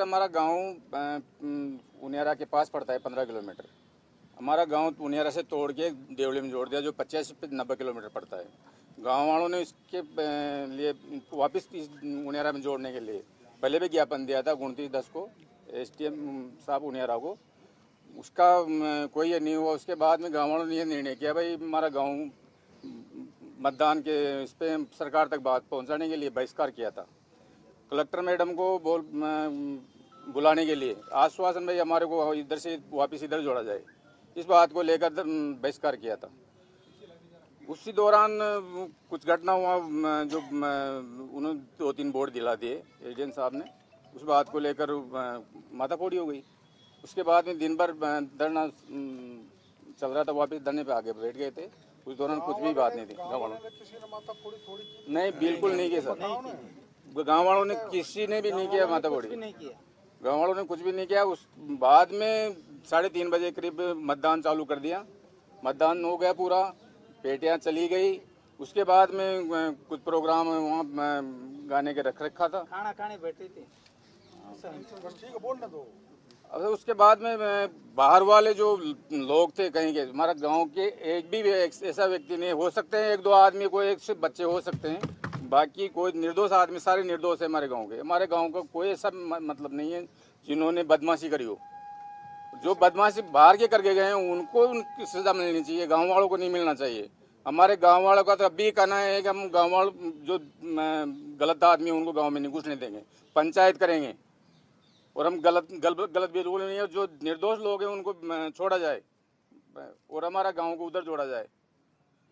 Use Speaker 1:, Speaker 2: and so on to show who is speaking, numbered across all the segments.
Speaker 1: हमारा गांव उनियारा के पास पड़ता है 15 किलोमीटर। हमारा गांव उनियारा से तोड़ के देवली में जोड़ दिया, जो 85 से 90 किलोमीटर पड़ता है। गांव वालों ने इसके लिए वापस उनियारा में जोड़ने के लिए पहले भी ज्ञापन दिया था 29/10 को SDM साहब उनियारा को। उसका कोई ये नहीं हुआ। उसके बाद में गाँव वालों ने यह निर्णय किया, भाई हमारा गाँव मतदान के इस पर सरकार तक बात पहुंचाने के लिए बहिष्कार किया था। कलेक्टर मैडम को बुलाने के लिए आश्वासन, भाई हमारे को इधर से वापस इधर जोड़ा जाए, इस बात को लेकर बहिष्कार किया था। उसी दौरान कुछ घटना हुआ, जो उन्होंने 2-3 बोर्ड दिला दिए एजेंट साहब ने, उस बात को लेकर माथाफोड़ी हो गई। उसके बाद में दिन भर धरना चल रहा था, वापस धरने पे आगे बैठ गए थे। उस दौरान कुछ भी बात नहीं थी। गाँव वालों नहीं, बिल्कुल नहीं किया सर। गाँव वालों ने किसी ने भी नहीं किया माथाफोड़ी, गाँव वालों ने कुछ भी नहीं किया। उस बाद में 3:30 बजे करीब मतदान चालू कर दिया। मतदान हो गया पूरा, पेटियाँ चली गई। उसके बाद में कुछ प्रोग्राम वहाँ गाने के रखा था,
Speaker 2: खाना खाने बैठे थे।
Speaker 3: ठीक है, बोलने दो।
Speaker 1: अब उसके बाद में बाहर वाले जो लोग थे कहीं के, हमारा गांव के एक भी ऐसा व्यक्ति नहीं, हो सकते हैं 1-2 आदमी, कोई एक से बच्चे हो सकते हैं, बाकी कोई निर्दोष आदमी, सारे निर्दोष है हमारे गांव के। हमारे गांव का कोई ऐसा मतलब नहीं है जिन्होंने बदमाशी करी हो। जो बदमाशी बाहर के करके गए हैं उनको उनकी सजा मिलनी चाहिए, गाँव वालों को नहीं मिलना चाहिए। हमारे गाँव वालों का तो अभी कहना है कि हम गाँव वालों जो गलत आदमी उनको गाँव में नहीं घुसने देंगे, पंचायत करेंगे। और हम गलत बिल्कुल नहीं है, जो निर्दोष लोग हैं उनको छोड़ा जाए और हमारा गांव को उधर जोड़ा जाए।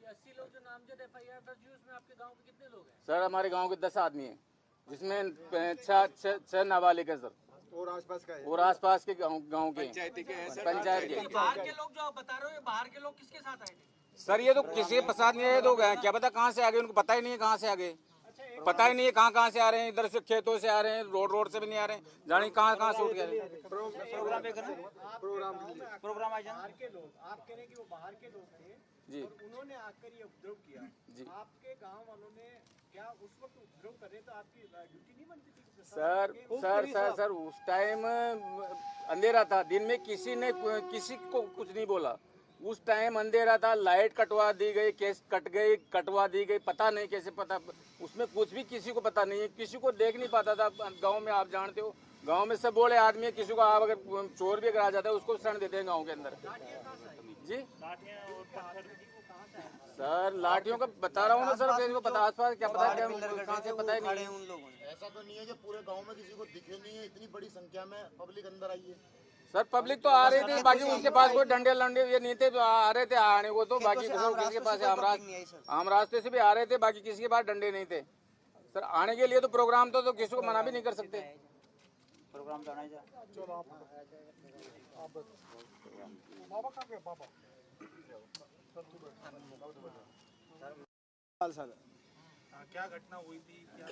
Speaker 2: 80 लोग जो नामजद FIR दर्ज हुई, उसमें आपके गांव के कितने लोग हैं?
Speaker 1: सर हमारे गांव के 10 आदमी हैं, जिसमें 6 नाबालिग है सर,
Speaker 3: और आसपास का है,
Speaker 1: और आसपास के गांव के पंचायत के।
Speaker 2: बाहर के लोग जो आप बता रहे हो, बाहर के लोग किसके साथ आए थे?
Speaker 1: सर ये तो किसी के पसंद नहीं है, तो क्या पता कहाँ से आ गए, उनको पता ही नहीं है कहाँ से आ गए, पता ही नहीं है कहाँ से आ रहे हैं। इधर से खेतों से आ रहे हैं, रोड से भी नहीं आ रहे हैं, जाने कहाँ से उठ गए।
Speaker 2: प्रोग्राम आयोजन के लोग, आप कह रहे हैं कि वो बाहर के लोग थे
Speaker 1: जी,
Speaker 2: और उन्होंने आकर ये उपद्रव किया जी। आपके गांव वालों ने क्या उस वक्त उपद्रव कर रहे, तो आपकी ड्यूटी नहीं बनती थी? सर उस टाइम अंधेरा था, दिन में किसी को कुछ नहीं बोला। उस टाइम अंधेरा था, लाइट कटवा दी गई, केस कटवा दी गई, पता नहीं कैसे, पता उसमें कुछ भी किसी को पता नहीं है, किसी को देख नहीं पाता था। गांव में आप जानते हो, गांव में सब बोले आदमी है, किसी को आप अगर चोर भी अगर आ जाता है उसको शरण देते हैं गांव के अंदर जी। सर लाठियों का बता रहा हूँ ना सर, किसी को पता आसपास क्या पता है, कहाँ से पता ही नहीं।
Speaker 4: उन लोगों ने ऐसा तो नहीं है कि पूरे गांव में किसी को दिखे नहीं है, इतनी बड़ी संख्या में पब्लिक अंदर आई है।
Speaker 1: सर पब्लिक तो आ रही थी, बाकी उनके पास कोई डंडे ये नहीं थे, आ रहे थे आने को, तो बाकी किसी के पास आम रास्ते से भी आ रहे थे, बाकी किसी के पास डंडे नहीं थे। सर आने के लिए तो प्रोग्राम तो किसी को मना भी नहीं कर सकते।
Speaker 2: प्रोग्राम तो आना ही
Speaker 3: चलो आप बाबा कहाँ गए? बाबा
Speaker 5: सर
Speaker 2: क्या घटना हुई थी, क्या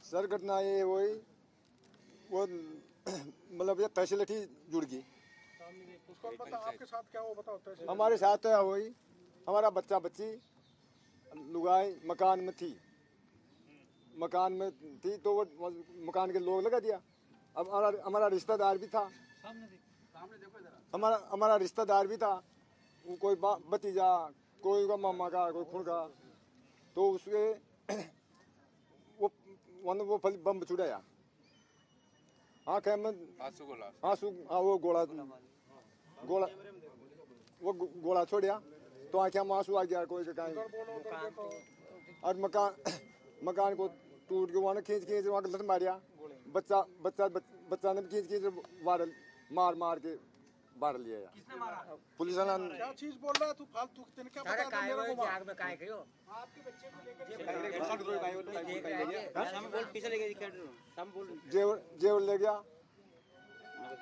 Speaker 5: सर घटना ये हुई, वो मतलब ये फैसिलिटी जुड़ गई।
Speaker 3: उसको बता, आपके साथ क्या हुआ बताओ।
Speaker 5: हमारे साथ है हुई, हमारा बच्चा बच्ची लुगाई मकान में थी, तो वो मकान के लोग लगा दिया। अब हमारा रिश्तेदार भी था, हमारा रिश्तेदार भी था, कोई भतीजा, कोई का मामा का, कोई खून का, तो उसके वो बम छुड़ाया आँखें में, वो गोला छोड़िया तो आँखें में आंसू आ गया कोई का कहीं, और मकान को टूट के वहाँ खींच वहाँ लट मारिया। बच्चा ने खींच मार के बाहर लिया।
Speaker 2: किसने मारा?
Speaker 5: पुलिस ने।
Speaker 3: क्या चीज बोल रहा है तू फालतू? क्या पता है मेरे को?
Speaker 2: आग में काहे गयो? आपके बच्चे को लेकर
Speaker 5: जेवर ले गया,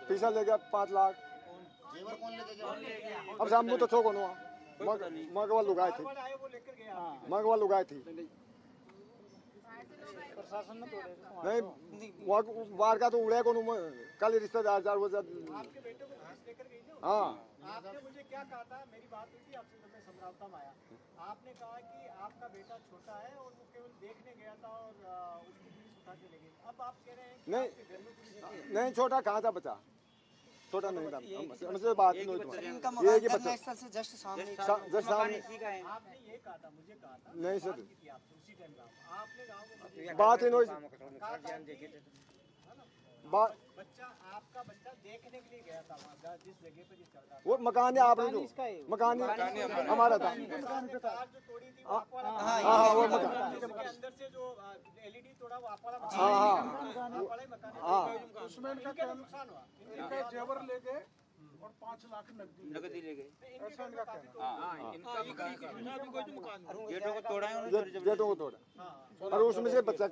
Speaker 5: पैसा ले गया 5 लाख।
Speaker 4: जेवर कौन लेके गया?
Speaker 5: अब सामने तो छो कौन हुआ, मगवा लुगाए थे, मगवा लुगाए थी।
Speaker 2: प्रशासन ने तोड़े
Speaker 5: नहीं वार का तो उड़े कौन, कल रिश्तेदार जार वो
Speaker 2: आपके बेटे को लेकर गई ना?
Speaker 5: हाँ।
Speaker 2: आपने मुझे क्या कहा था, मेरी बात हुई थी आपसे जब मैं समरावता में आया, आपने कहा कि आपका बेटा छोटा है और वो केवल देखने गया था और उसको पुलिस उठा के ले गए। अब आप कह रहे हैं कि
Speaker 5: नहीं
Speaker 2: आपके घर में पुलिस नहीं
Speaker 5: नहीं, छोटा कहाँ था बच्चा, छोटा नहीं था, हमसे बात नहीं हुई तुम्हारी।
Speaker 6: इनका
Speaker 5: ये
Speaker 6: मकान
Speaker 5: कि बच्चा
Speaker 6: धरना स्थल से जस्ट सामने ही
Speaker 5: जस्ट सामने
Speaker 2: है। आपने ये कहा था, मुझे कहा था,
Speaker 5: नहीं सर,
Speaker 2: बात की थी आपसे उसी टाइम आपने गाँव में मुझे
Speaker 5: बात ही नहीं हुई। बात
Speaker 2: बच्चा, आपका बच्चा देखने के लिए गया था वहाँ जिस जगह पर ये चल रहा था।
Speaker 5: वो मकान है आपने जो मकान हमारा था।
Speaker 2: आपने कार जो तोड़ी थी वो आप वाला
Speaker 5: हाँ हाँ वो मकान,
Speaker 2: उसके अंदर से जो एलईडी तोड़ा वो आप वाला मकान
Speaker 5: हाँ हाँ
Speaker 2: आप वाला ही मकान है।
Speaker 5: हाँ
Speaker 3: उसमें इनका
Speaker 2: इनका तो नुकसान हुआ।
Speaker 3: इनका जेवर ले गए और 5 लाख नकदी ले गए। ऐसा इनका कहना है।
Speaker 5: गेटों को तोड़ा और उसमें से बच्चा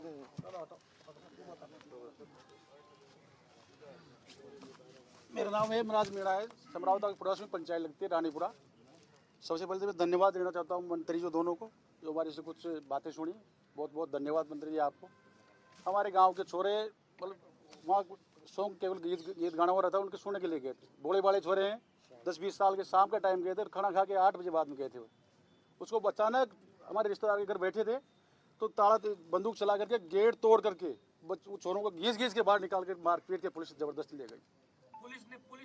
Speaker 7: मेरा नाम है मनराज मीणा है, समरावता की पड़ोस में पंचायत लगती है रानीपुरा। सबसे पहले तो मैं धन्यवाद देना चाहता हूँ मंत्री जो दोनों को, जो हमारे से कुछ बातें सुनी। बहुत बहुत धन्यवाद मंत्री जी आपको। हमारे गांव के छोरे मतलब वहाँ सॉन्ग केवल गीत गाना हो रहा था, उनके सुनने के लिए गए थे। बड़े बड़े छोरे हैं, 10-20 साल के, शाम के टाइम गए थे, खाना खा के 8 बजे बाद में गए थे। उसको अचानक हमारे रिश्तेदार के घर बैठे थे तो ताला बंदूक चला करके गेट तोड़ करके छोरों को घीस के बाहर निकाल कर मार पीट के पुलिस जबरदस्ती ले गई।
Speaker 2: पुलिस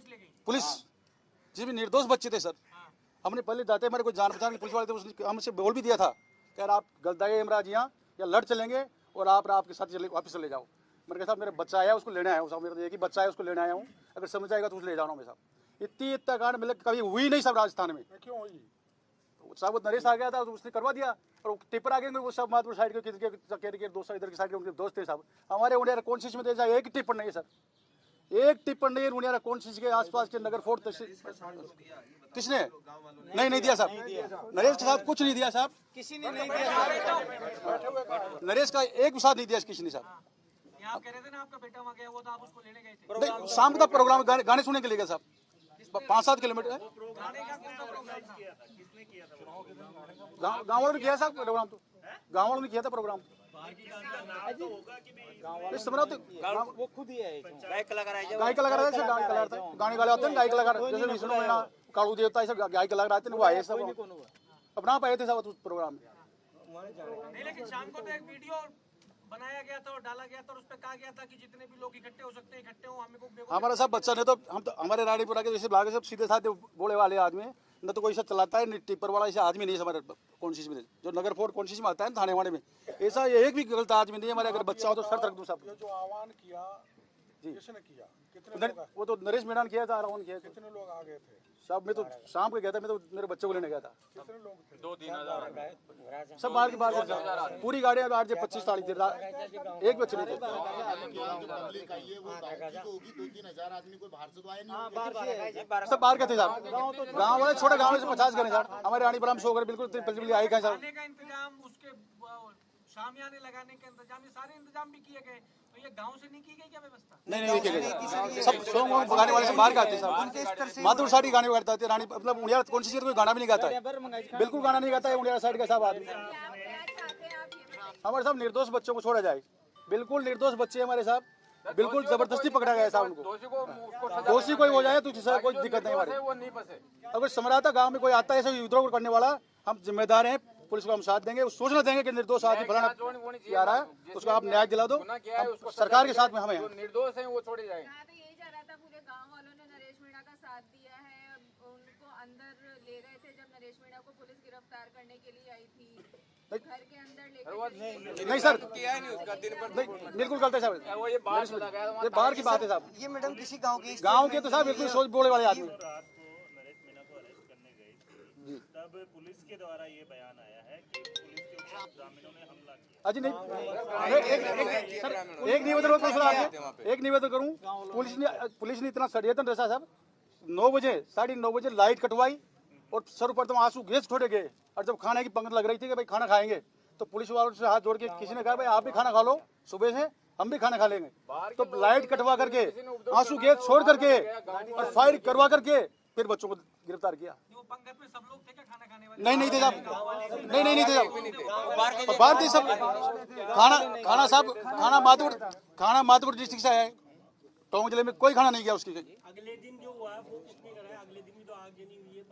Speaker 2: ले गई।
Speaker 7: पुलिस जी भी निर्दोष बच्चे थे सर। हमने पहले जाते हमारे कोई जान पहचान के पुलिस वाले थे, उसने हमसे बोल भी दिया था कि आप गलत आए इमराज यहाँ या लड़ चलेंगे और आपके साथ चले वापस चले जाओ। मैंने कहा साहब मेरा बच्चा आया उसको लेने आया हूँ साहब, मेरा तो एक ही बच्चा है उसको लेने आया हूँ, अगर समझ आएगा तो उसको ले जाना मेरे साहब। इतनी कांड मतलब कभी हुई नहीं सब राजस्थान में।
Speaker 3: क्यों हुई?
Speaker 7: साहब वो नरेश आ गया था तो उसने करवा दिया और टिप्पर आ गए वो सब माधुपुर साइड के दोस्त इधर की साइड के उनके दोस्त थे साहब। हमारे उड़िया कौन चीज में दे जाए, एक टिप्पर नहीं है सर, एक टिप्पण नहीं है उड़िया कौन चीज के आसपास के नगर फोर्ट किसने नहीं दिया साहब। नरेश के साथ कुछ नहीं दिया साहब,
Speaker 6: किसी ने नहीं दिया।
Speaker 7: नरेश का एक भी साथ नहीं दिया किसी ने साहब।
Speaker 2: आप कह रहे थे ना आपका बेटा वहाँ गया हुआ था, आप उसको लेने गए थे।
Speaker 7: नहीं, शाम का प्रोग्राम गाने सुनने के लिए गया साहब, 5-7 किलोमीटर है। गाँव वालों ने किया साहब प्रोग्राम, तो गाँव वालों ने किया था प्रोग्राम।
Speaker 6: वो खुद ही है गाय कलाकार है।
Speaker 7: गाय कलाकार है, गाने गाने आते हैं गाय कलाकार, जैसे विष्णु मीणा, कालू देवता, सब गाय कलाकार आते हैं, वो आए सब अपना आप आए थे सब उस प्रोग्राम में।
Speaker 2: नहीं, लेकिन शाम को तो एक वीडियो बनाया गया था और डाला गया था और उस पर कहा गया था कि जितने भी लोग इकट्ठे हो सकते हैं इकट्ठे हो, हमें को
Speaker 7: हमारा सब बच्चा ने तो हम तो हमारे रानीपुरा के जैसे भागे सब सीधे साधे बोले वाले आदमी, न तो कोई ऐसा चलाता है, टिप्पर वाला ऐसा आदमी नहीं है हमारे कौन चीज में, जो नगर फोर्ट कौन चीज में आता है थाने वाने में, ऐसा एक भी गलत आदमी नहीं है हमारे। अगर बच्चा हो तो शर्त रख दूं सब।
Speaker 3: ये जो आह्वान किया किसने किया? कितने लोग
Speaker 7: वो तो नरेश मीणा ने किया था, आह्वान किया था।
Speaker 3: कितने लोग आ गए थे?
Speaker 7: साहब मैं तो शाम को गया था, मैं तो मेरे बच्चे को लेने गया था।
Speaker 3: कितने लोग थे?
Speaker 1: 2-3
Speaker 7: सब बाहर की बात पूरी गाड़ियाँ 8-25 तारीख थी, एक बच्चे नहीं थे।
Speaker 4: पब्लिक आई है वो गाँव की तो होगी 2-3 हजार आदमी, कोई बाहर से तो आए नहीं।
Speaker 7: सब बाहर के थे साहब, गाँव वाले छोटे गाँव से 50 गए साहब। हमारे रानीपुरा में 100 घर बिल्कुल आई गए साहब।
Speaker 2: खाने का इंतजाम, उसके शामियाने लगाने के इंतजाम, ये सारे इंतजाम भी किए गए, तो ये गांव से नहीं की गई क्या व्यवस्था?
Speaker 7: नहीं सब सॉन्ग गाने वाले से बाहर गाते साहब। माधुर साइड गाने गाता है, रानी मतलब उड़िया कौन सी चीज कोई गाना भी नहीं गाता है, बिल्कुल गाना नहीं गाता है उड़िया साइड का साहब आदमी। हमारे साहब निर्दोष बच्चों को छोड़ा जाए, बिल्कुल निर्दोष बच्चे हमारे साहब, बिल्कुल जबरदस्ती पकड़ा गया साहब उनको। दोषी कोई हो जाए तो कोई दिक्कत नहीं हमारे। अगर समराता गाँव में कोई आता है ऐसे विद्रोह करने वाला, हम जिम्मेदार हैं, पुलिस को हम साथ देंगे, सूचना देंगे कि निर्दोष आदमी फलाना आ रहा है, उसको आप न्याय दिला दो। सरकार के साथ में हमें
Speaker 1: निर्दोष है वो छोड़े जाए।
Speaker 8: मैं तो यही चाह रहा था, पूरे गांव वालों ने नरेश मीणा का साथ दिया है, उनको अंदर ले गए थे जब नरेश मीणा को पुलिस गिरफ्तार करने के लिए आई थी, घर के अंदर लेके
Speaker 7: नहीं सर, नहीं बिल्कुल गलत है साहब,
Speaker 1: वो ये
Speaker 7: बाहर की बात है साहब।
Speaker 6: ये मैडम किसी गांव की
Speaker 7: गाँव के तो साहब बिल्कुल सोच बोले वाले आदमी।
Speaker 9: तब पुलिस के द्वारा ये बयान आया है कि पुलिस के ऊपर ग्रामीणों ने हमला किया।
Speaker 7: अजी नहीं, एक निवेदन एक निवेदन करूं, पुलिस ने इतना षड्यंत्र रचा साहब। 9 बजे 9:30 बजे लाइट कटवाई और सर्वप्रथम आंसू गैस छोड़े गए, और जब खाने की पंक्ति लग रही थी कि भाई खाना खाएंगे, तो पुलिस वालों से हाथ जोड़ के किसी ने कहा भाई आप भी खाना खा लो, सुबह से हम भी खाना खा लेंगे। तो लाइट कटवा करके आंसू गैस छोड़ करके और फायर करवा करके फिर बच्चों को गिरफ्तार किया।
Speaker 2: वो पंगत में सब लोग थे क्या खाना खाने वाले?
Speaker 7: नहीं थे साहब, नहीं थे साहब, बाहर थे सब। खाना साहब, खाना माधुपुर डिस्ट्रिक्ट से आया है, टोंक जिले में कोई खाना नहीं गया उसकी।
Speaker 2: अगले दिन जो हुआ वो किसने कराया? अगले दिन भी तो आग जनी हुई है।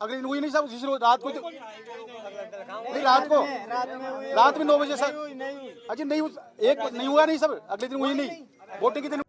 Speaker 7: अगले दिन हुई नहीं सब, जिस रोज रात को नहीं, रात में 9 बजे सर। अजी नहीं, एक नहीं हुआ नहीं सब, अगले दिन हुई नहीं, वोटिंग के दिन